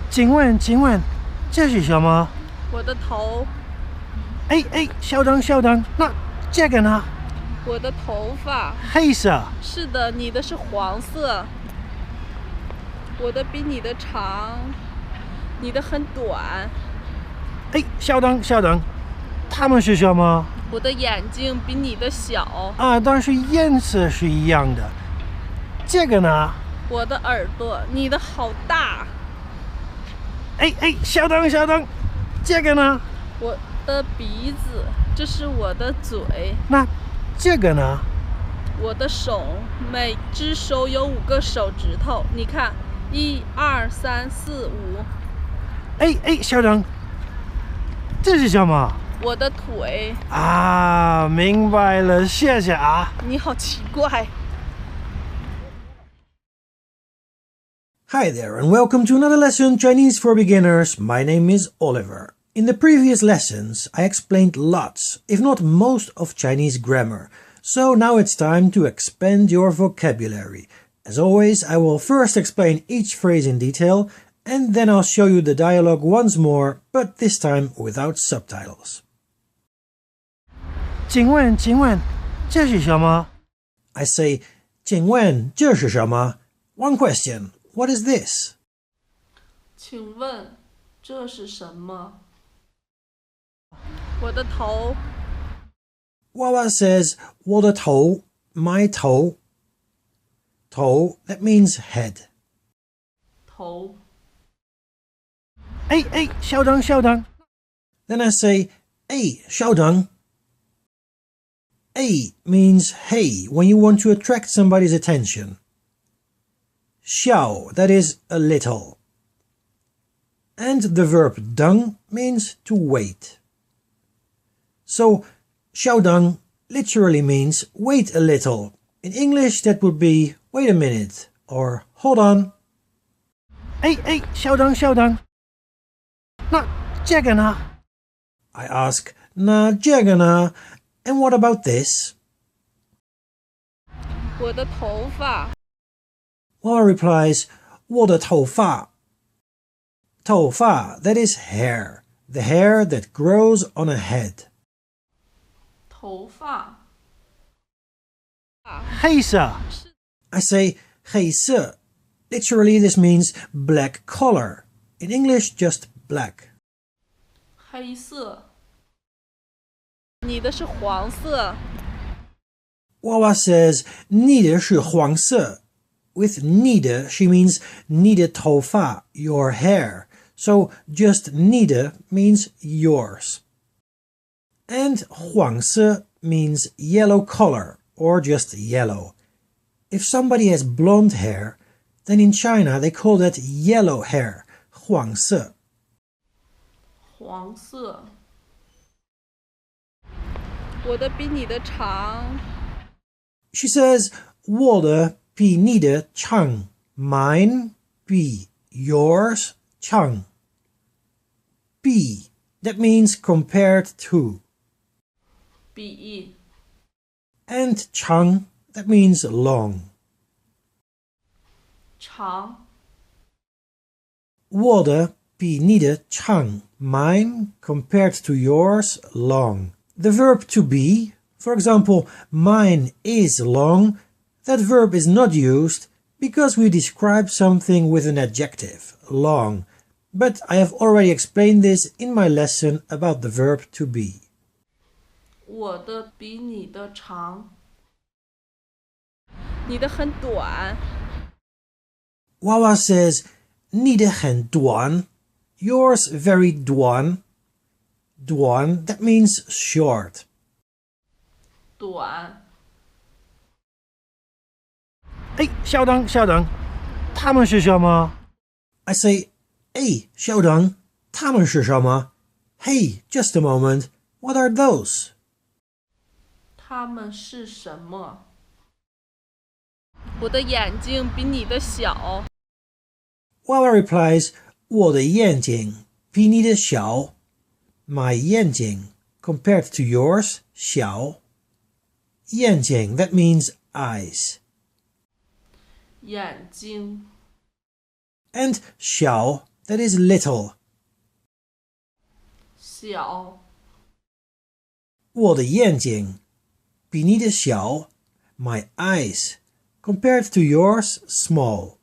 请问，这是什么？我的头，稍等，那这个呢？我的头发。黑色。是的，你的是黄色。我的比你的长，你的很短。稍等，它们是什么？我的眼睛比你的小。但是颜色是一样的。这个呢？我的耳朵，你的好大。稍等，这个呢？我的鼻子，这是我的嘴。那这个呢？我的手，每只手有5个手指头，你看，1、2、3、4、5。稍等，这是什么？我的腿。明白了，谢谢啊。你好奇怪。Hi there and welcome to another lesson Chinese for beginners. My name is Oliver. In the previous lessons I explained lots, if not most of Chinese grammar. So now it's time to expand your vocabulary. As always, I will first explain each phrase in detail and then I'll show you the dialogue once more, but this time without subtitles. 请问，这是什么？ I say, 请问这是什么? One question, what is this? 请问这是什么？我的头。Wawa says, 我的头, my toe. Toe, that means head. 头。稍等。 Then I say, 稍等. Means hey when you want to attract somebody's attention. 小, that is a little. And the verb 等 means to wait. So, 稍等 literally means wait a little. In English that would be wait a minute or hold on. 稍等，那这个呢？ I ask, 那这个呢? And what about this? 我的头发。Wawa replies, 我的头发. 头发, that is hair. The hair that grows on a head. 头发。黑色。 I say, 黑色. Literally this means black color. In English, just black. 黑色。你的是黄色。Wawa says, 你的是黄色. With 你的, she means 你的头发, your hair. So just 你的 means yours. And 黄色 means yellow color or just yellow. If somebody has blonde hair, then in China they call that yellow hair, 黄色. 黄色。我的比你的长。She says, 我的比你的长. Mine 比 yours 长. 比 that means compared to. 比。And 长 that means long. 长。我的比你的长. Mine compared to yours long. The verb to be, for example, mine is long, that verb is not used because we describe something with an adjective, long. But I have already explained this in my lesson about the verb to be. 我的比你的长。你的很短。Wawa says, 你的很短. Yours very 短. 短, that means short. 短。稍等，它们是什么？ I say, 稍等, 它们是什么? Hey, just a moment. What are those? 它们是什么？我的眼睛比你的小。Wawa replies, 我的眼睛比你的小. My 眼睛 compared to yours, 小. 眼睛, that means eyes. 眼睛。And 小, that is little. 小，我的眼睛比你的小. My eyes, compared to yours, small.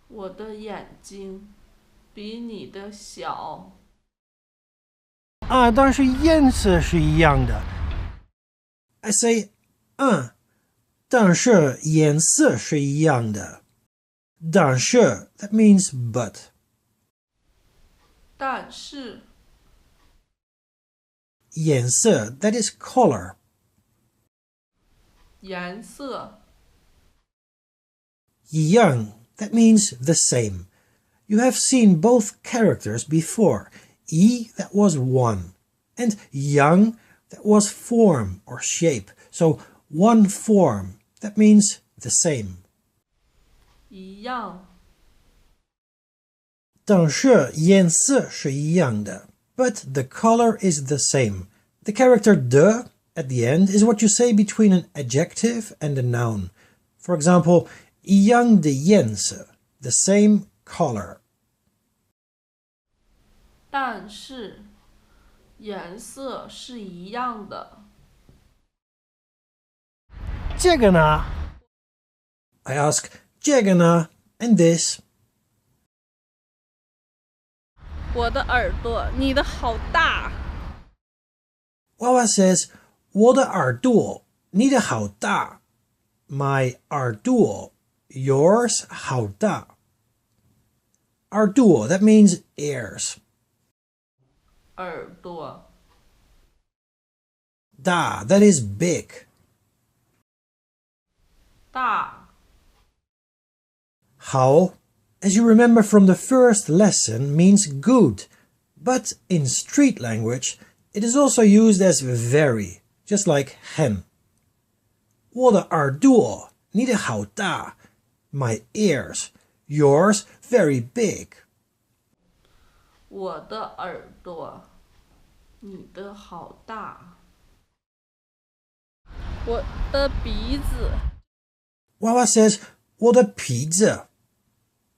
我的眼睛比你的小。但是颜色是一样的。I say, 但是颜色是一样的。但是 that means but. 但是颜色 that is color. 颜色一样 that means the same. You have seen both characters before. I that was one, and yang that was form or shape. So one form that means the same. 一样，但是颜色是一样的 but the color is the same. The character de at the end is what you say between an adjective and a noun. For example, 一样的颜色, the same color. 但是颜色是一样的。这个呢？ I ask, 这个呢 and this. 我的耳朵，你的好大。Wawa says, 我的耳朵，你的好大. My 耳朵, yours 好大. 耳朵, that means ears. 耳朵， Da, that is big. 大，好, as you remember from the first lesson, means good. But in street language, it is also used as very, just like hen. 我的耳朵，你的好大. My ears, yours very big. 我的耳朵，你的好大。我的鼻子， Wawa says, 我的鼻子.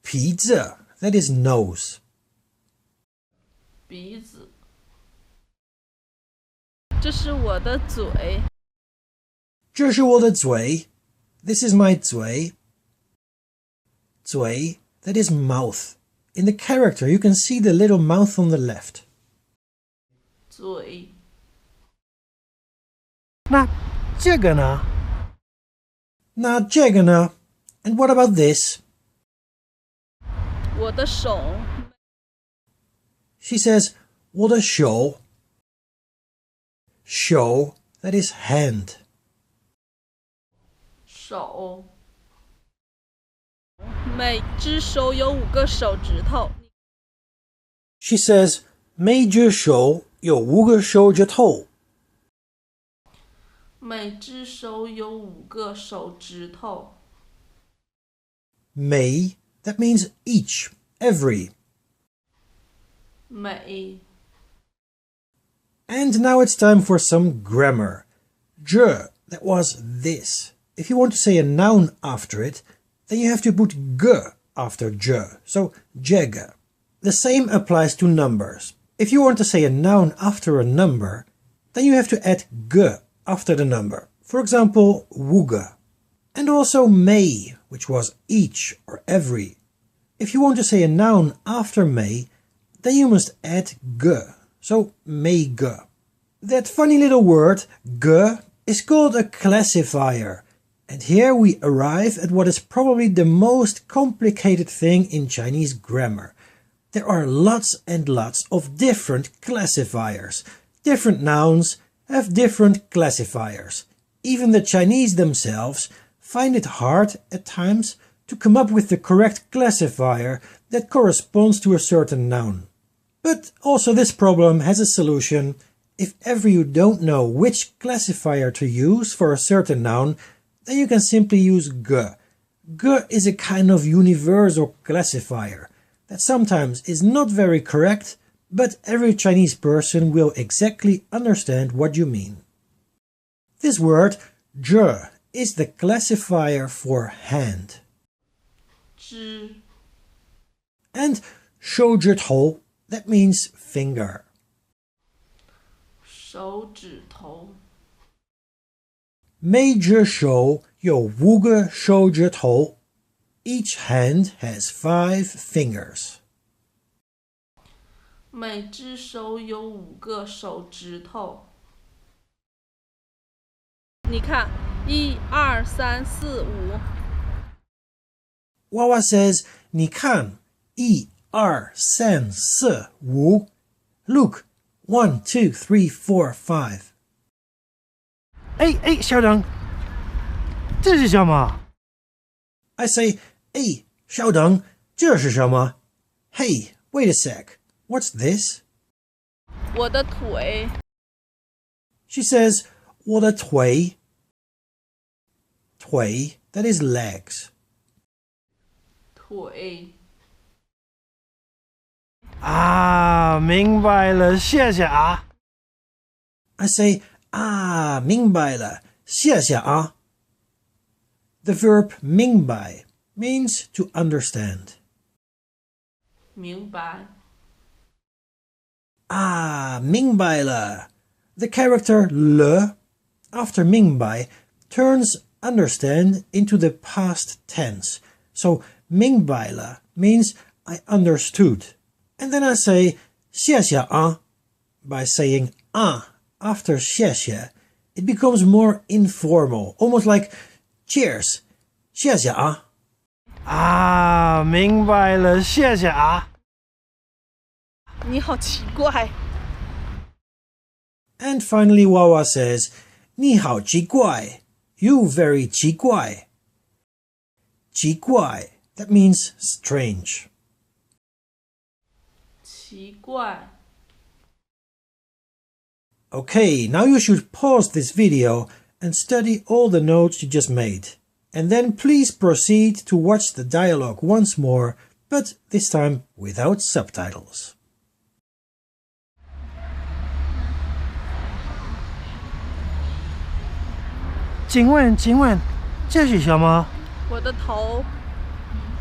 鼻子, that is nose. 鼻子。这是我的嘴，这是我的嘴. This is my 嘴. 嘴, that is mouth. In the character, you can see the little mouth on the left. 嘴，那这个呢？那这个呢? And what about this? 我的手， She says, 我的手. 手, that is hand. 手，每只手有5个手指头。 She says, 每只手有5个手指头. 每只手有5个手指头。每, that means each, every. 每， And now it's time for some grammar. 这, that was this. If you want to say a noun after it, then you have to put g after je. So, jega. The same applies to numbers. If you want to say a noun after a number, then you have to add g after the number. For example, wuge. And also may, which was each or every. If you want to say a noun after may, then you must add g. So, may g. That funny little word, g, is called a classifier. And here we arrive at what is probably the most complicated thing in Chinese grammar. There are lots and lots of different classifiers. Different nouns have different classifiers. Even the Chinese themselves find it hard at times to come up with the correct classifier that corresponds to a certain noun. But also this problem has a solution. If ever you don't know which classifier to use for a certain noun, then you can simply use ge. Ge is a kind of universal classifier that sometimes is not very correct, but every Chinese person will exactly understand what you mean. This word, zhe, is the classifier for hand. 知， And 手指头 that means finger. 手指头。每只手有5个手指头。Each hand has 5 fingers. 每只手有5个手指头。你看，1、2、3、4、5。Wawa says, 你看1、2、3、4、5. Look, 1, 2, 3, 4, 5. 哎，小等，这是什么？ I say, 哎，稍等，这是什么？ Hey, wait a sec. What's this? 我的腿。She says, 我的腿。腿 that is legs. 腿。啊，明白了，谢谢啊。I say, 明白了，谢谢啊。The verb 明白 means to understand. 明白。明白了。The character le after 明白 turns understand into the past tense. So 明白了 means I understood. And then I say 谢谢啊 by saying after 谢谢. It becomes more informal, almost like cheers. 谢谢啊。明白了，谢谢啊。你好奇怪。And finally, Wawa says, 你好奇怪. You very 奇怪. 奇怪, that means strange. 奇怪。Okay, now you should pause this video and study all the notes you just made. And then please proceed to watch the dialogue once more, but this time without subtitles. 请问，这是什么？我的头。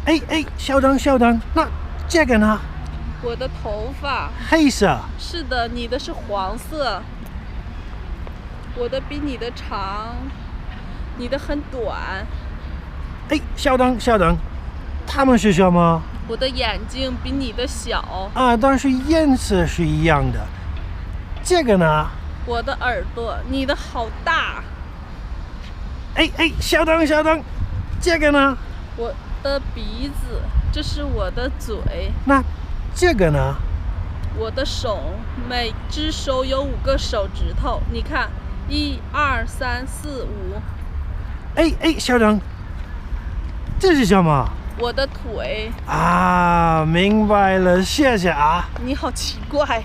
哎，稍等，那这个呢？我的头发。黑色。是的，你的是黄色。我的比你的长，你的很短。哎，稍等，它们是什么？我的眼睛比你的小。但是颜色是一样的。这个呢？我的耳朵，你的好大。哎，稍等，这个呢？我的鼻子，这是我的嘴。那这个呢？我的手，每只手有5个手指头。你看，1、2、3、4、5。哎，稍等，这是什么？我的腿。明白了，谢谢啊。你好奇怪。